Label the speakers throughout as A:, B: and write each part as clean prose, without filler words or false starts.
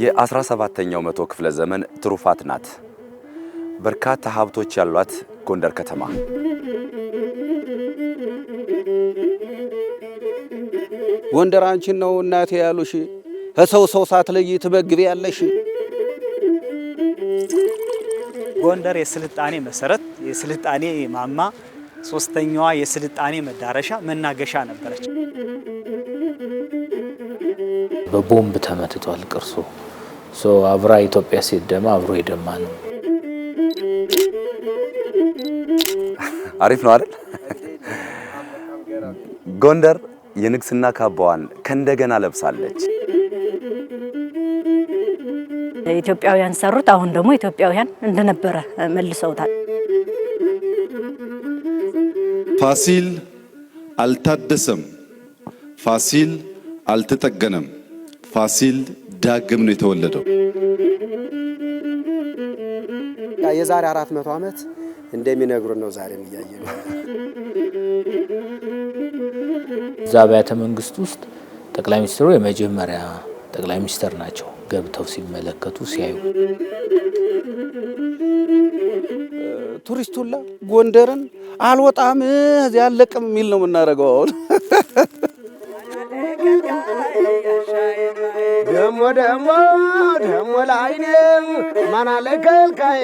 A: የ17ኛው መቶ ክፍለ ዘመን ትሩፋት ናት። በርካታ ሀብቶች ያሏት ጎንደር ከተማ
B: ጎንደር አንቺን ነው እናቴ ያሉሽ ሰው ሳትለይ ትበግቢያለሽ።
C: ጎንደር የስልጣኔ መሰረት፣ የስልጣኔ ማማ፣ ሶስተኛዋ የስልጣኔ መዳረሻ መናገሻ ነበረች።
D: በቦምብ ተመትቷል ቅርሱ። አብራ ኢትዮጵያ ሲደማ አብሮ የደማ ነው።
A: አሪፍ ነው አይደል? ጎንደር የንግስና ካባዋን ከእንደገና ለብሳለች።
E: ኢትዮጵያውያን ሰሩት፣ አሁን ደግሞ ኢትዮጵያውያን እንደነበረ መልሰውታል።
F: ፋሲል አልታደሰም፣ ፋሲል አልተጠገነም፣ ፋሲል ዳግም ነው የተወለደው።
G: የዛሬ 400 ዓመት እንደሚነግሩን ነው ዛሬም እያየን።
D: እዛ ቤተ መንግስት ውስጥ ጠቅላይ ሚኒስትሩ የመጀመሪያ ጠቅላይ ሚኒስትር ናቸው። ገብተው ሲመለከቱ ሲያዩ
B: ቱሪስቱላ ጎንደርን አልወጣም እዚያ አለቅም የሚል ነው የምናደርገው። አሁን
G: ደሞ ላይኔ ማናለ ከልካይ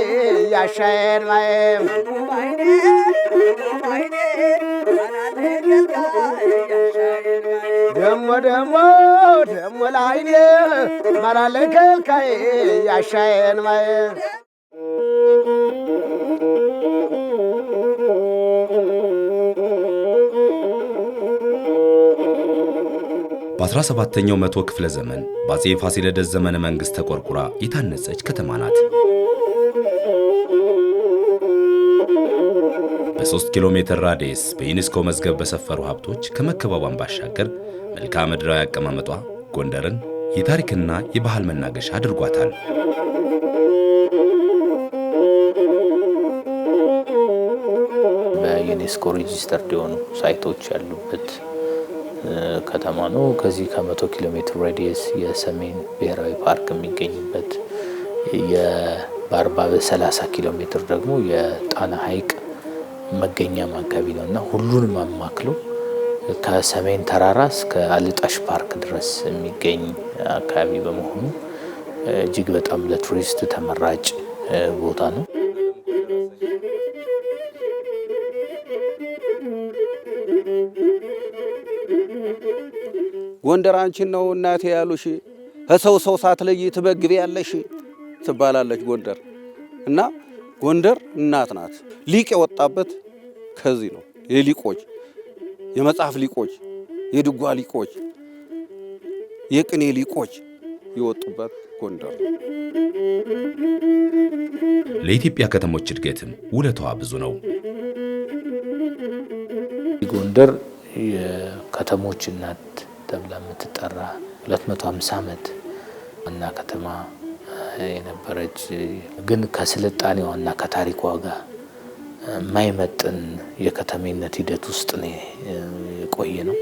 G: ያሻየን ማየም ደሞ ላይኔ ማናለ ከልካይ ያሻየን ማየም
A: በ17ኛው መቶ ክፍለ ዘመን በአፄ ፋሲለደስ ዘመነ መንግስት ተቆርቁራ የታነጸች ከተማ ናት። በ3 ኪሎ ሜትር ራዲየስ በዩኔስኮ መዝገብ በሰፈሩ ሀብቶች ከመከባቧን ባሻገር መልክዓ ምድራዊ አቀማመጧ ጎንደርን የታሪክና የባህል መናገሻ አድርጓታል።
D: በዩኔስኮ ሬጂስተርድ የሆኑ ሳይቶች ያሉበት ከተማ ነው። ከዚህ ከ100 ኪሎ ሜትር ራዲየስ የሰሜን ብሔራዊ ፓርክ የሚገኝበት በ30 ኪሎ ሜትር ደግሞ የጣና ሐይቅ መገኛ አካባቢ ነውና ሁሉንም አማክሎ ከሰሜን ተራራ እስከ አልጣሽ ፓርክ ድረስ የሚገኝ አካባቢ በመሆኑ እጅግ በጣም ለቱሪስት ተመራጭ ቦታ ነው።
B: ጎንደር አንቺን ነው እናቴ ያሉሽ ሰው ሳትለይ ትበግቢያለሽ ትባላለች ጎንደር። እና ጎንደር እናት ናት። ሊቅ የወጣበት ከዚህ ነው። የሊቆች የመጽሐፍ ሊቆች፣ የድጓ ሊቆች፣ የቅኔ ሊቆች የወጡበት ጎንደር።
A: ለኢትዮጵያ ከተሞች እድገትም ውለቷ ብዙ ነው።
D: ጎንደር የከተሞች እናት ተብላ የምትጠራ 250 ዓመት ዋና ከተማ የነበረች ግን ከስልጣኔዋና ከታሪኳ ጋር የማይመጥን የከተሜነት ሂደት ውስጥ ነው የቆየ ነው።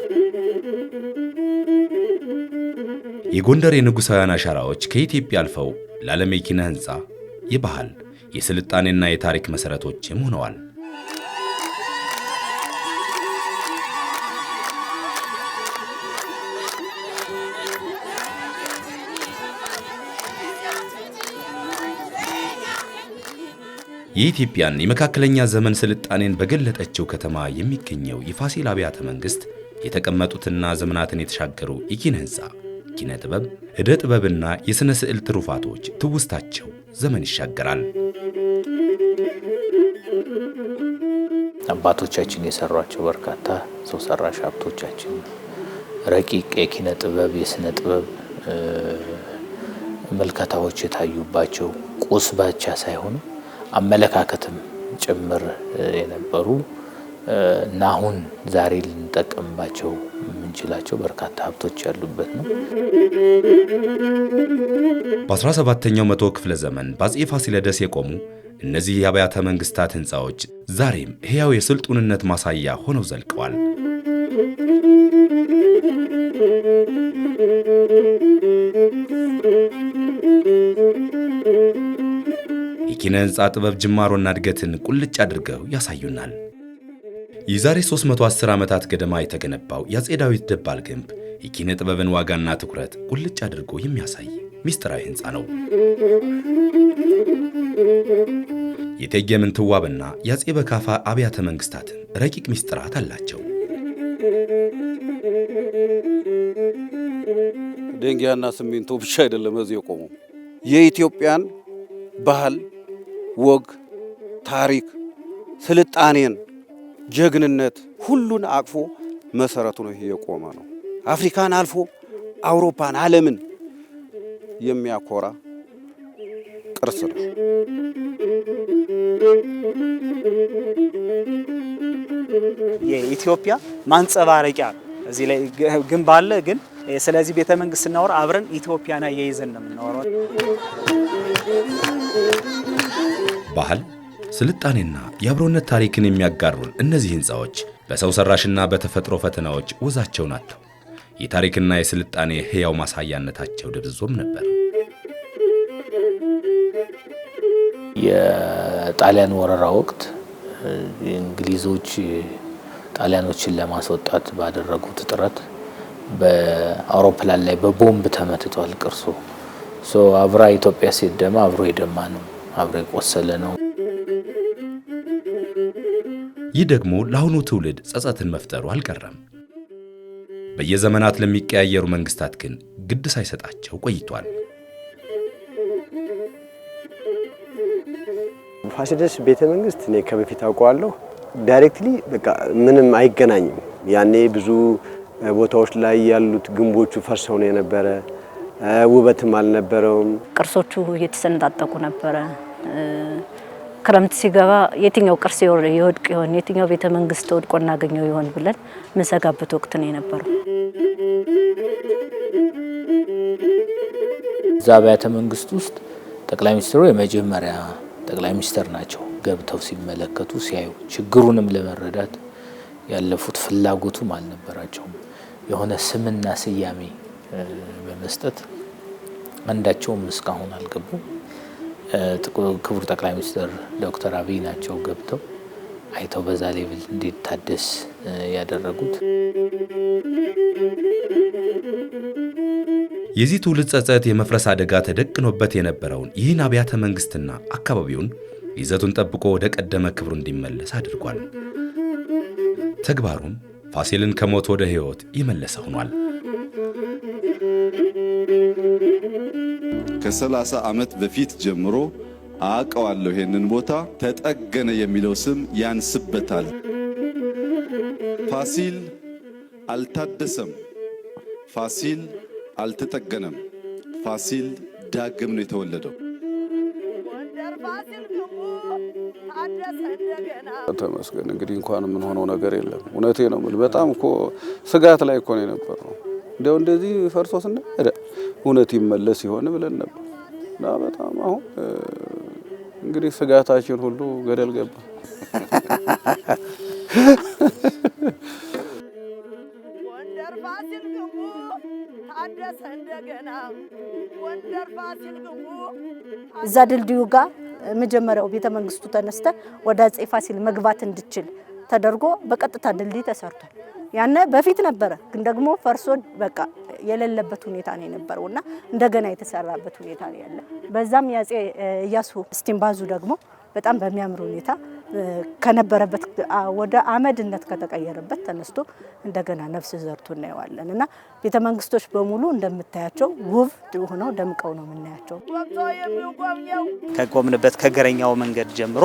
A: የጎንደር የንጉሳውያን አሻራዎች ከኢትዮጵያ አልፈው ለዓለም የኪነ ህንፃ፣ የባህል፣ የስልጣኔና የታሪክ መሰረቶችም ሆነዋል። የኢትዮጵያን የመካከለኛ ዘመን ስልጣኔን በገለጠችው ከተማ የሚገኘው የፋሲል አብያተ መንግስት የተቀመጡትና ዘመናትን የተሻገሩ የኪነ ህንፃ፣ ኪነ ጥበብ፣ ዕደ ጥበብና የሥነ ስዕል ትሩፋቶች ትውስታቸው ዘመን ይሻገራል።
D: አባቶቻችን የሰሯቸው በርካታ ሰው ሰራሽ ሀብቶቻችን ረቂቅ የኪነ ጥበብ የሥነ ጥበብ መልከታዎች የታዩባቸው ቁስ ብቻ ሳይሆኑ አመለካከትም ጭምር የነበሩ እና አሁን ዛሬ ልንጠቀምባቸው የምንችላቸው በርካታ ሀብቶች ያሉበት ነው።
A: በ17ኛው መቶ ክፍለ ዘመን በአፄ ፋሲለደስ የቆሙ እነዚህ የአብያተ መንግስታት ህንፃዎች ዛሬም ሕያው የስልጡንነት ማሳያ ሆነው ዘልቀዋል። የኪነ ህንፃ ጥበብ ጅማሮና እድገትን ቁልጭ አድርገው ያሳዩናል። የዛሬ 310 ዓመታት ገደማ የተገነባው የአፄ ዳዊት ደባል ግንብ የኪነ ጥበብን ዋጋና ትኩረት ቁልጭ አድርጎ የሚያሳይ ሚስጥራዊ ህንፃ ነው። የእቴጌ ምንትዋብና የአፄ በካፋ አብያተ መንግስታትን ረቂቅ ሚስጥራት አላቸው።
B: ድንጋይና ሲሚንቶ ብቻ አይደለም እዚህ የቆመው። የኢትዮጵያን ባህል፣ ወግ፣ ታሪክ፣ ስልጣኔን፣ ጀግንነት ሁሉን አቅፎ መሰረቱ ነው ይሄ የቆመ ነው። አፍሪካን አልፎ አውሮፓን፣ ዓለምን የሚያኮራ ቅርስ ነው።
C: የኢትዮጵያ ማንጸባረቂያ እዚህ ላይ ግንብ አለ። ግን ስለዚህ ቤተ መንግስት ስናወራ አብረን ኢትዮጵያና የይዘን ነው የምናወራው።
A: ባህል፣ ስልጣኔና የአብሮነት ታሪክን የሚያጋሩን እነዚህ ህንፃዎች በሰው ሰራሽና በተፈጥሮ ፈተናዎች ወዛቸውን አጥተው የታሪክና የስልጣኔ ሕያው ማሳያነታቸው ደብዝዞም ነበር።
D: የጣሊያን ወረራ ወቅት እንግሊዞች ጣሊያኖችን ለማስወጣት ባደረጉት ጥረት በአውሮፕላን ላይ በቦምብ ተመትቷል ቅርሱ። አብራ ኢትዮጵያ ሲደማ አብሮ የደማ ነው፣ አብሮ የቆሰለ ነው።
A: ይህ ደግሞ ለአሁኑ ትውልድ ጸጸትን መፍጠሩ አልቀረም። በየዘመናት ለሚቀያየሩ መንግስታት ግን ግድ ሳይሰጣቸው ቆይቷል።
G: ፋሲለደስ ቤተ መንግስት እኔ ከበፊት አውቀዋለሁ። ዳይሬክትሊ በቃ ምንም አይገናኝም። ያኔ ብዙ ቦታዎች ላይ ያሉት ግንቦቹ ፈርሰው ነው የነበረ፣ ውበትም አልነበረውም።
E: ቅርሶቹ እየተሰነጣጠቁ ነበረ። ክረምት ሲገባ የትኛው ቅርስ ይወድቅ ይሆን፣ የትኛው ቤተ መንግስት ወድቆ እናገኘው ይሆን ብለን ምንሰጋበት ወቅት ነው የነበረው።
D: እዛ አብያተ መንግስት ውስጥ ጠቅላይ ሚኒስትሩ የመጀመሪያ ጠቅላይ ሚኒስትር ናቸው። ገብተው ሲመለከቱ ሲያዩ ችግሩንም ለመረዳት ያለፉት ፍላጎቱም አልነበራቸውም። የሆነ ስምና ስያሜ በመስጠት አንዳቸውም እስካሁን አልገቡ። ክቡር ጠቅላይ ሚኒስትር ዶክተር አብይ ናቸው ገብተው አይተው በዛ ሌቭል እንዲታደስ ያደረጉት።
A: የዚህ ትውልድ ጸጸት የመፍረስ አደጋ ተደቅኖበት የነበረውን ይህን አብያተ መንግስትና አካባቢውን ይዘቱን ጠብቆ ወደ ቀደመ ክብሩ እንዲመለስ አድርጓል። ተግባሩም ፋሲልን ከሞት ወደ ሕይወት ይመለሰ ሆኗል።
F: ከ30 ዓመት በፊት ጀምሮ አውቀዋለሁ። ይሄንን ቦታ ተጠገነ የሚለው ስም ያንስበታል። ፋሲል አልታደሰም፣ ፋሲል አልተጠገነም፣ ፋሲል ዳግም ነው የተወለደው።
B: ተመስገን እንግዲህ እንኳን ምን ሆነው ነገር የለም። እውነቴ ነው የምልህ። በጣም እኮ ስጋት ላይ እኮ ነው የነበረው። እንደው እንደዚህ ፈርሶ ስንሄድ እውነት ይመለስ ይሆን ብለን ነበር እና በጣም አሁን እንግዲህ ስጋታችን ሁሉ ገደል ገባ።
E: እዛ ድልድዩ ጋር መጀመሪያው ቤተ መንግስቱ ተነስተ ወደ አፄ ፋሲል መግባት እንድችል ተደርጎ በቀጥታ ድልድይ ተሰርቷል። ያነ በፊት ነበረ፣ ግን ደግሞ ፈርሶን በቃ የሌለበት ሁኔታ ነው የነበረውና እንደገና የተሰራበት ሁኔታ ነው ያለ። በዛም የአፄ ኢያሱ ስቲምባዙ ደግሞ በጣም በሚያምር ሁኔታ ከነበረበት ወደ አመድነት ከተቀየረበት ተነስቶ እንደገና ነፍስ ዘርቶ እናየዋለን እና ቤተ መንግስቶች በሙሉ እንደምታያቸው ውብ ሆነው ደምቀው ነው የምናያቸው።
C: ከቆምንበት ከገረኛው መንገድ ጀምሮ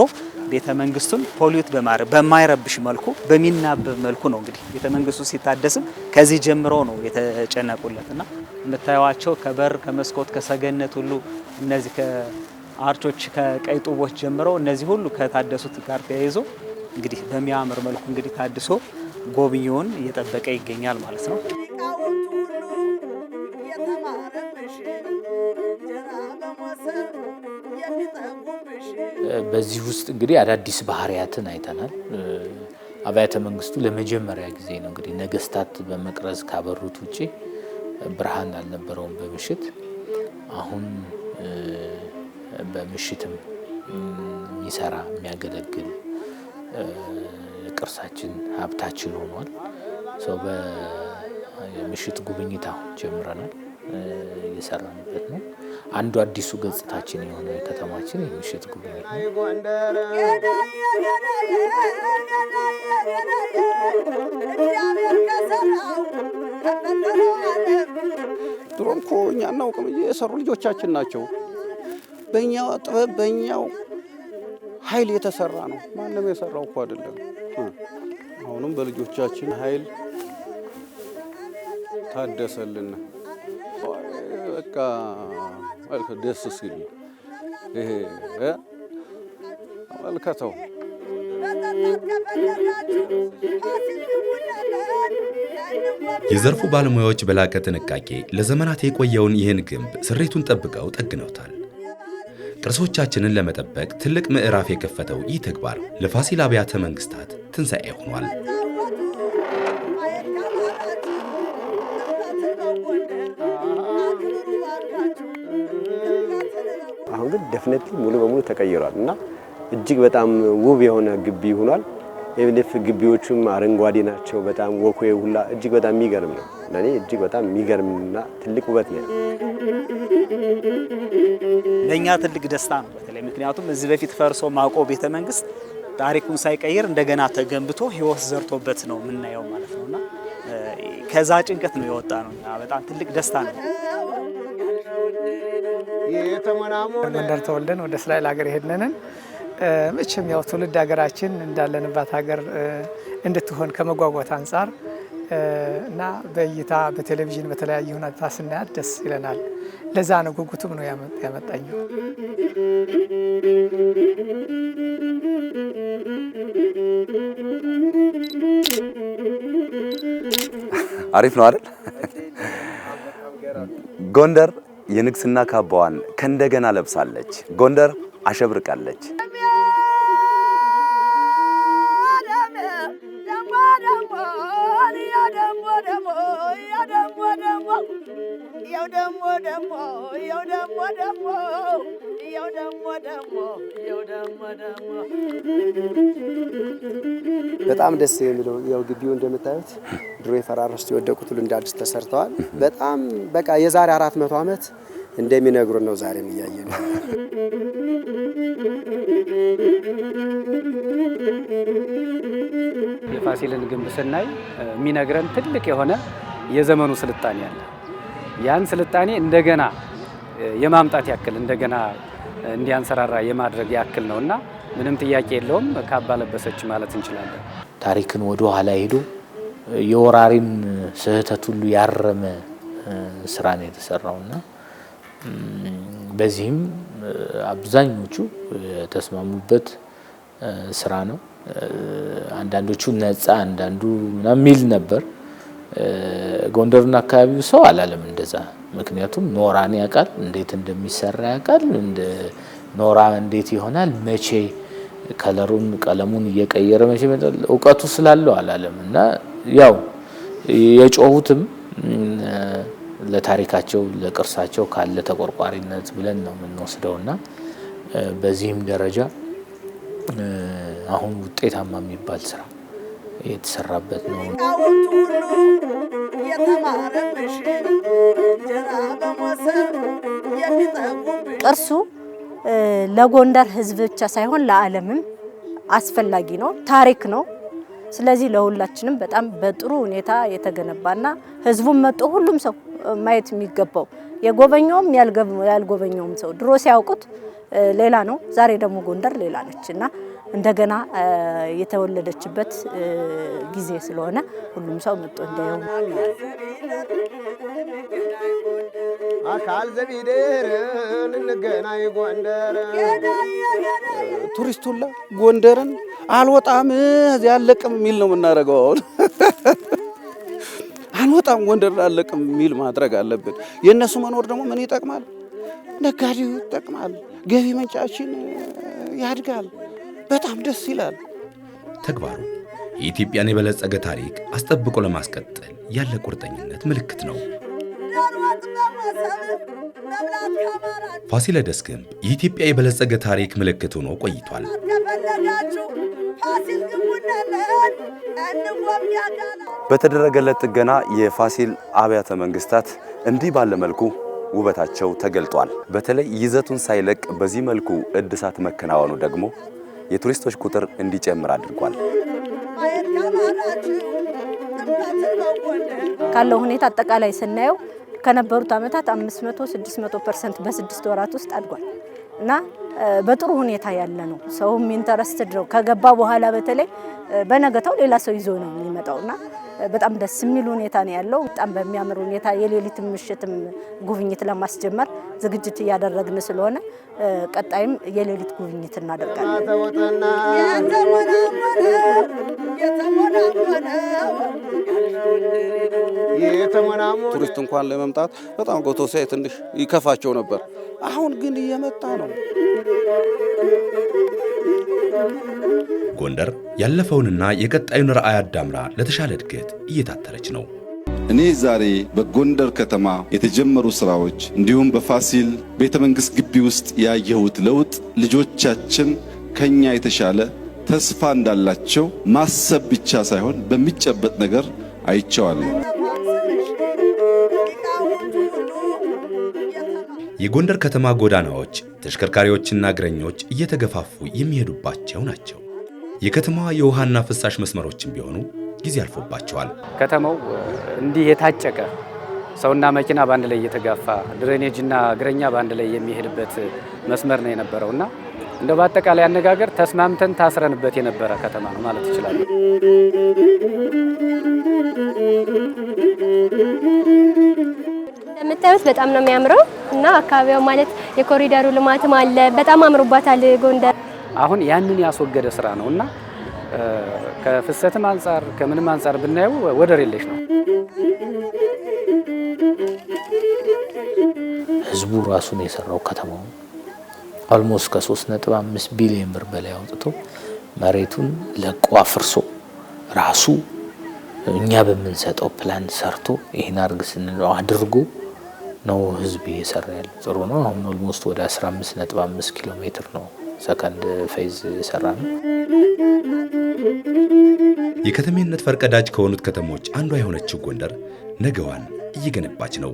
C: ቤተ መንግስቱን ፖሊዩት በማይረብሽ መልኩ በሚናበብ መልኩ ነው እንግዲህ ቤተ መንግስቱ ሲታደስም ከዚህ ጀምሮ ነው የተጨነቁለትና የምታዩዋቸው ከበር ከመስኮት ከሰገነት ሁሉ እነዚህ አርቾች ከቀይ ጡቦች ጀምረው እነዚህ ሁሉ ከታደሱት ጋር ተያይዞ እንግዲህ በሚያምር መልኩ እንግዲህ ታድሶ ጎብኚውን እየጠበቀ ይገኛል ማለት ነው።
D: በዚህ ውስጥ እንግዲህ አዳዲስ ባህሪያትን አይተናል። አብያተ መንግስቱ ለመጀመሪያ ጊዜ ነው እንግዲህ ነገስታት በመቅረዝ ካበሩት ውጪ ብርሃን አልነበረውም በምሽት። አሁን በምሽትም የሚሰራ የሚያገለግል ቅርሳችን ሀብታችን ሆኗል። ሰው በምሽት ጉብኝት አሁን ጀምረናል፣ እየሰራንበት ነው። አንዱ አዲሱ ገጽታችን የሆነ ከተማችን የምሽት ጉብኝት ነው።
B: ድሮም እኮ እኛ እናውቅም የሰሩ ልጆቻችን ናቸው። በእኛው ጥበብ በእኛው ኃይል የተሰራ ነው። ማንም የሰራው እኮ አይደለም። አሁንም በልጆቻችን ኃይል ታደሰልን። በቃ መልከ ደስ ሲል ይሄ መልከተው
A: የዘርፉ ባለሙያዎች በላቀ ጥንቃቄ ለዘመናት የቆየውን ይህን ግንብ ስሬቱን ጠብቀው ጠግነውታል። ቅርሶቻችንን ለመጠበቅ ትልቅ ምዕራፍ የከፈተው ይህ ተግባር ለፋሲል አብያተ መንግስታት ትንሣኤ ሆኗል።
G: አሁን ግን ዴፊኒትሊ ሙሉ በሙሉ ተቀይሯል እና እጅግ በጣም ውብ የሆነ ግቢ ሆኗል። የብልፍ ግቢዎቹም አረንጓዴ ናቸው። በጣም ወኮዬ ሁላ እጅግ በጣም የሚገርም ነው። ለኔ እጅግ በጣም የሚገርምና ትልቅ ውበት ነው።
C: ለኛ ትልቅ ደስታ ነው በተለይ ምክንያቱም እዚህ በፊት ፈርሶ ማቆ ቤተ መንግስት ታሪኩን ሳይቀይር እንደገና ተገንብቶ ህይወት ዘርቶበት ነው የምናየው ማለት ነውና ከዛ ጭንቀት ነው የወጣ ነው። በጣም ትልቅ ደስታ ነው።
H: ጎንደር ተወልደን ወደ እስራኤል ሀገር ሄድነን መቼም ያው ትውልድ ሀገራችን እንዳለንባት ሀገር እንድትሆን ከመጓጓት አንጻር እና በእይታ በቴሌቪዥን በተለያየ ሁኔታ ስናያት ደስ ይለናል። ለዛ ነው ጉጉቱም ነው ያመጣኝ።
I: አሪፍ ነው አይደል? ጎንደር የንግስና ካባዋን ከእንደገና ለብሳለች። ጎንደር አሸብርቃለች።
J: በጣም ደስ የሚለው ያው ግቢው እንደምታዩት ድሮ የፈራረሱ የወደቁት ሁሉ እንደ አዲስ ተሰርተዋል። በጣም በቃ የዛሬ 400 ዓመት እንደሚነግሩን ነው ዛሬም እያየን ነው።
K: የፋሲልን ግንብ ስናይ የሚነግረን ትልቅ የሆነ የዘመኑ ስልጣኔ አለ። ያን ስልጣኔ እንደገና የማምጣት ያክል እንደገና እንዲያንሰራራ የማድረግ ያክል ነውና ምንም ጥያቄ የለውም። ካባ ለበሰች ማለት እንችላለን።
D: ታሪክን ወደ ኋላ ሄዶ የወራሪን ስህተት ሁሉ ያረመ ስራ ነው የተሰራውና በዚህም አብዛኞቹ የተስማሙበት ስራ ነው። አንዳንዶቹ ነፃ አንዳንዱ ምናምን ሚል ነበር። ጎንደርና አካባቢው ሰው አላለም እንደዛ። ምክንያቱም ኖራን ያውቃል፣ እንዴት እንደሚሰራ ያውቃል። እንደ ኖራ እንዴት ይሆናል፣ መቼ ከለሩን ቀለሙን እየቀየረ መቼ መጣል እውቀቱ ስላለው አላለም እና ያው የጮሁትም ለታሪካቸው ለቅርሳቸው ካለ ተቆርቋሪነት ብለን ነው የምንወስደውና በዚህም ደረጃ አሁን ውጤታማ የሚባል ስራ የተሰራበት ነው።
E: ቅርሱ ለጎንደር ሕዝብ ብቻ ሳይሆን ለዓለምም አስፈላጊ ነው፣ ታሪክ ነው። ስለዚህ ለሁላችንም በጣም በጥሩ ሁኔታ የተገነባና ሕዝቡም መጥቶ ሁሉም ሰው ማየት የሚገባው የጎበኘውም ያልጎበኘውም ሰው ድሮ ሲያውቁት ሌላ ነው፣ ዛሬ ደግሞ ጎንደር ሌላ ነችና እንደገና የተወለደችበት ጊዜ ስለሆነ ሁሉም ሰው መጥቶ እንዲያየው
J: አካል ዘቢደር እንገናኝ ጎንደር
B: ቱሪስቱላ ጎንደርን አልወጣም እዚያ አለቅም የሚል ነው የምናደርገው። አሁን አልወጣም ጎንደርን አለቅም የሚል ማድረግ አለብን። የእነሱ መኖር ደግሞ ምን ይጠቅማል? ነጋዴው ይጠቅማል። ገቢ ምንጫችን ያድጋል። በጣም ደስ ይላል።
A: ተግባሩ የኢትዮጵያን የበለጸገ ታሪክ አስጠብቆ ለማስቀጠል ያለ ቁርጠኝነት ምልክት ነው። ፋሲለደስ ግንብ የኢትዮጵያ የበለጸገ ታሪክ ምልክት ሆኖ ቆይቷል።
I: በተደረገለት ጥገና የፋሲል አብያተ መንግስታት እንዲህ ባለ መልኩ ውበታቸው ተገልጧል። በተለይ ይዘቱን ሳይለቅ በዚህ መልኩ እድሳት መከናወኑ ደግሞ የቱሪስቶች ቁጥር እንዲጨምር አድርጓል።
E: ካለው ሁኔታ አጠቃላይ ስናየው ከነበሩት ዓመታት 500-600% በ6 ወራት ውስጥ አድጓል እና በጥሩ ሁኔታ ያለ ነው። ሰውም ኢንተረስትድ ነው። ከገባ በኋላ በተለይ በነገታው ሌላ ሰው ይዞ ነው የሚመጣውና በጣም ደስ የሚል ሁኔታ ነው ያለው። በጣም በሚያምር ሁኔታ የሌሊትም ምሽትም ጉብኝት ለማስጀመር ዝግጅት እያደረግን ስለሆነ ቀጣይም የሌሊት ጉብኝት እናደርጋለን።
B: ቱሪስት እንኳን ለመምጣት በጣም ጎቶ ሳይ ትንሽ ይከፋቸው ነበር። አሁን ግን እየመጣ ነው።
A: ጎንደር ያለፈውንና የቀጣዩን ራዕይ አዳምራ ለተሻለ እድገት እየታተረች ነው።
F: እኔ ዛሬ በጎንደር ከተማ የተጀመሩ ስራዎች እንዲሁም በፋሲል ቤተ መንግሥት ግቢ ውስጥ ያየሁት ለውጥ ልጆቻችን ከኛ የተሻለ ተስፋ እንዳላቸው ማሰብ ብቻ ሳይሆን በሚጨበጥ ነገር አይቼዋለሁ።
A: የጎንደር ከተማ ጎዳናዎች ተሽከርካሪዎችና እግረኞች እየተገፋፉ የሚሄዱባቸው ናቸው። የከተማዋ የውሃና ፍሳሽ መስመሮችም ቢሆኑ ጊዜ አልፎባቸዋል።
K: ከተማው እንዲህ የታጨቀ ሰውና መኪና ባንድ ላይ እየተጋፋ ድሬኔጅና እግረኛ ባንድ ላይ የሚሄድበት መስመር ነው የነበረውና እንደ በአጠቃላይ አነጋገር ተስማምተን ታስረንበት የነበረ ከተማ ነው ማለት ይችላል።
L: እንደምታዩት በጣም ነው የሚያምረው እና አካባቢው ማለት የኮሪደሩ ልማትም አለ። በጣም አምሮባታል ጎንደር።
K: አሁን ያንን ያስወገደ ስራ ነውና ከፍሰትም አንፃር ከምንም አንፃር ብናየው ወደር የለሽ ነው።
D: ህዝቡ ራሱን የሰራው ከተማው ኦልሞስት ከ3.5 ቢሊዮን ብር በላይ አውጥቶ መሬቱን ለቆ አፍርሶ ራሱ እኛ በምንሰጠው ፕላን ሰርቶ ይሄን አርግ ስንለው አድርጎ ነው ህዝብ እየሰራ ያለው። ጥሩ ነው። አሁን ኦልሞስት ወደ 15.5 ኪሎ ሜትር ነው ሰከንድ ፌዝ የሰራ ነው።
A: የከተሜነት ፈርቀዳጅ ከሆኑት ከተሞች አንዷ የሆነችው ጎንደር ነገዋን እየገነባች ነው።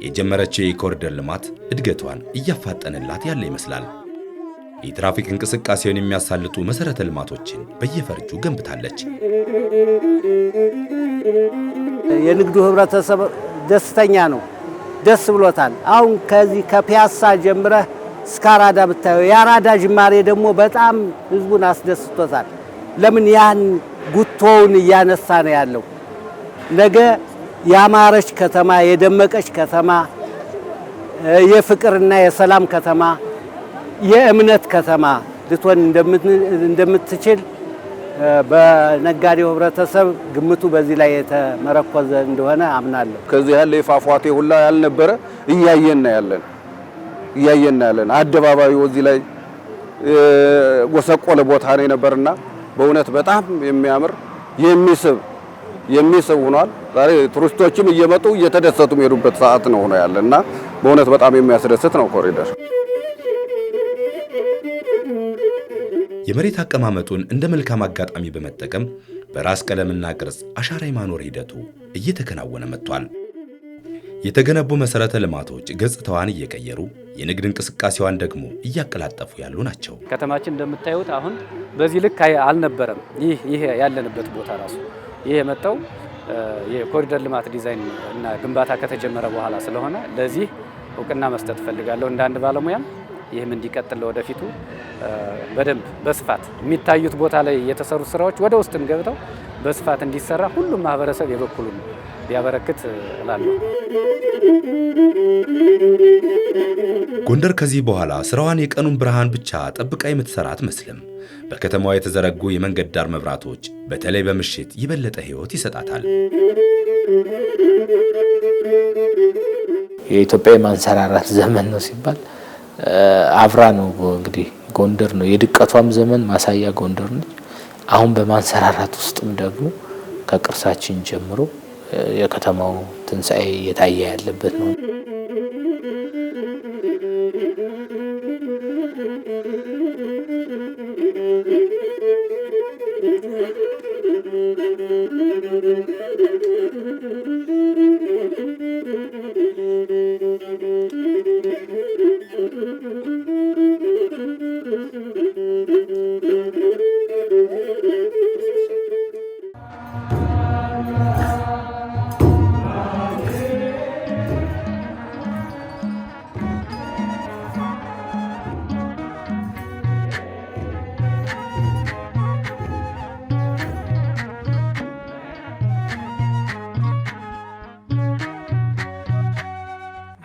A: የጀመረችው የኮሪደር ልማት እድገቷን እያፋጠነላት ያለ ይመስላል። የትራፊክ እንቅስቃሴውን የሚያሳልጡ መሰረተ ልማቶችን በየፈርጁ ገንብታለች።
M: የንግዱ ህብረተሰብ ደስተኛ ነው፣ ደስ ብሎታል። አሁን ከዚህ ከፒያሳ ጀምረህ እስከ አራዳ ብታዩ የአራዳ ጅማሬ ደግሞ በጣም ህዝቡን አስደስቶታል። ለምን ያን ጉቶውን እያነሳ ነው ያለው። ነገ ያማረች ከተማ፣ የደመቀች ከተማ፣ የፍቅርና የሰላም ከተማ፣ የእምነት ከተማ ልትሆን እንደምትችል በነጋዴው ህብረተሰብ ግምቱ በዚህ ላይ የተመረኮዘ እንደሆነ አምናለሁ።
B: ከዚህ ያለ የፏፏቴ ሁላ ያልነበረ እያየና ያለን አደባባዩ እዚህ ላይ ወሰቆለ ቦታ ነው የነበርና በእውነት በጣም የሚያምር የሚስብ ሆኗል። ዛሬ ቱሪስቶችም እየመጡ እየተደሰቱ የሚሄዱበት ሰዓት ነው ያለና በእውነት በጣም የሚያስደስት ነው ኮሪደር።
A: የመሬት አቀማመጡን እንደ መልካም አጋጣሚ በመጠቀም በራስ ቀለምና ቅርጽ አሻራ የማኖር ሂደቱ እየተከናወነ መጥቷል። የተገነቡ መሰረተ ልማቶች ገጽታዋን እየቀየሩ የንግድ እንቅስቃሴዋን ደግሞ እያቀላጠፉ ያሉ ናቸው።
K: ከተማችን እንደምታዩት አሁን በዚህ ልክ አልነበረም። ይህ ያለንበት ቦታ ራሱ ይህ የመጣው የኮሪደር ልማት ዲዛይን እና ግንባታ ከተጀመረ በኋላ ስለሆነ ለዚህ እውቅና መስጠት ፈልጋለሁ እንደ አንድ ባለሙያም። ይህም እንዲቀጥል ወደፊቱ በደንብ በስፋት የሚታዩት ቦታ ላይ የተሰሩ ስራዎች ወደ ውስጥም ገብተው በስፋት እንዲሰራ ሁሉም ማህበረሰብ የበኩሉን ቢያበረክት እላለሁ።
A: ጎንደር ከዚህ በኋላ ስራዋን የቀኑን ብርሃን ብቻ ጠብቃ የምትሰራ አትመስልም። በከተማዋ የተዘረጉ የመንገድ ዳር መብራቶች በተለይ በምሽት የበለጠ ህይወት ይሰጣታል።
D: የኢትዮጵያ የማንሰራራት ዘመን ነው ሲባል አብራ ነው እንግዲህ ጎንደር ነው የድቀቷም ዘመን ማሳያ ጎንደር ነች። አሁን በማንሰራራት ውስጥም ደግሞ ከቅርሳችን ጀምሮ የከተማው ትንሣኤ እየታየ ያለበት ነው።